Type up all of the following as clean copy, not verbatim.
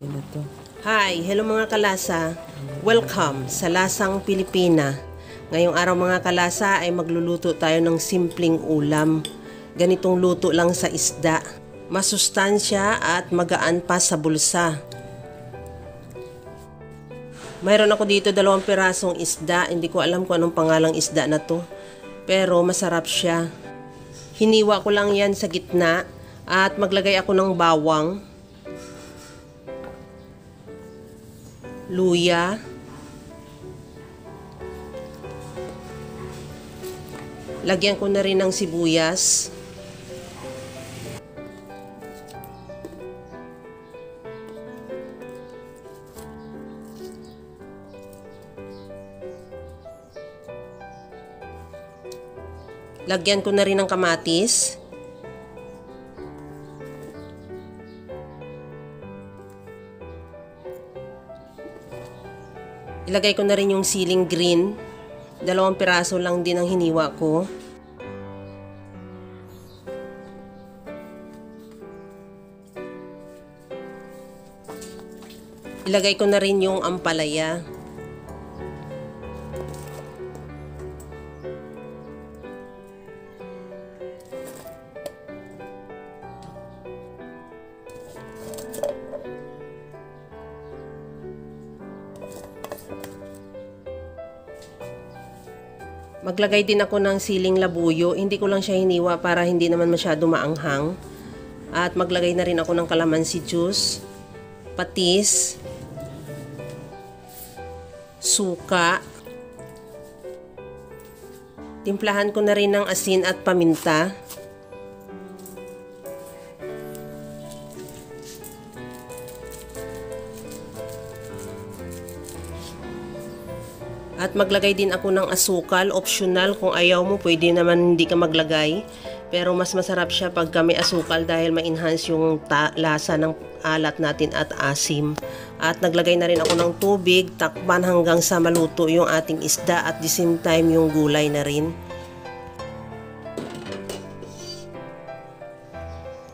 Ano to? Hi! Hello mga kalasa! Welcome sa Lasang Pilipina. Ngayong araw mga kalasa ay magluluto tayo ng simpleng ulam. Ganitong luto lang sa isda. Masustansya at magaan pa sa bulsa. Mayroon ako dito 2 pirasong isda. Hindi ko alam kung anong pangalang isda na to. Pero masarap siya. Hiniwa ko lang yan sa gitna at maglagay ako ng bawang, luya, lagyan ko na rin ng sibuyas, lagyan ko na rin ng kamatis, ilagay ko na rin yung siling green. 2 piraso lang din ang hiniwa ko. Ilagay ko na rin yung ampalaya. Maglagay din ako ng siling labuyo. Hindi ko lang siya hiniwa para hindi naman masyado maanghang. At maglagay na rin ako ng calamansi juice, patis, suka. Timplahan ko na rin ng asin at paminta. At maglagay din ako ng asukal, optional. Kung ayaw mo, pwede naman hindi ka maglagay. Pero mas masarap siya pag may asukal dahil ma-enhance yung lasa ng alat natin at asim. At naglagay na rin ako ng tubig, takpan hanggang sa maluto yung ating isda at the same time yung gulay na rin.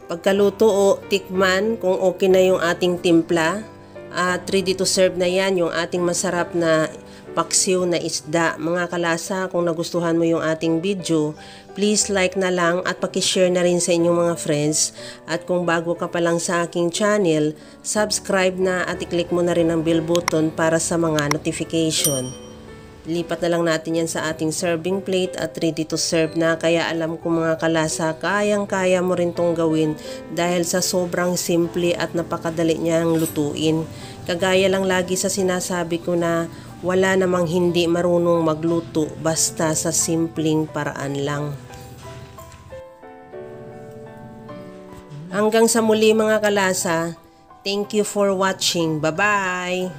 Pagkaluto o tikman kung okay na yung ating timpla. At ready to serve na yan yung ating masarap na paksiw na isda. Mga kalasa, kung nagustuhan mo yung ating video, please like na lang at pakishare na rin sa inyong mga friends. At kung bago ka pa lang sa aking channel, subscribe na at i-click mo na rin ang bell button para sa mga notification. Lipat na lang natin yan sa ating serving plate at ready to serve na. Kaya alam ko mga kalasa, kayang-kaya mo rin tong gawin dahil sa sobrang simple at napakadali niyang lutuin. Kagaya lang lagi sa sinasabi ko na wala namang hindi marunong magluto basta sa simpleng paraan lang. Hanggang sa muli mga kalasa, thank you for watching. Bye-bye!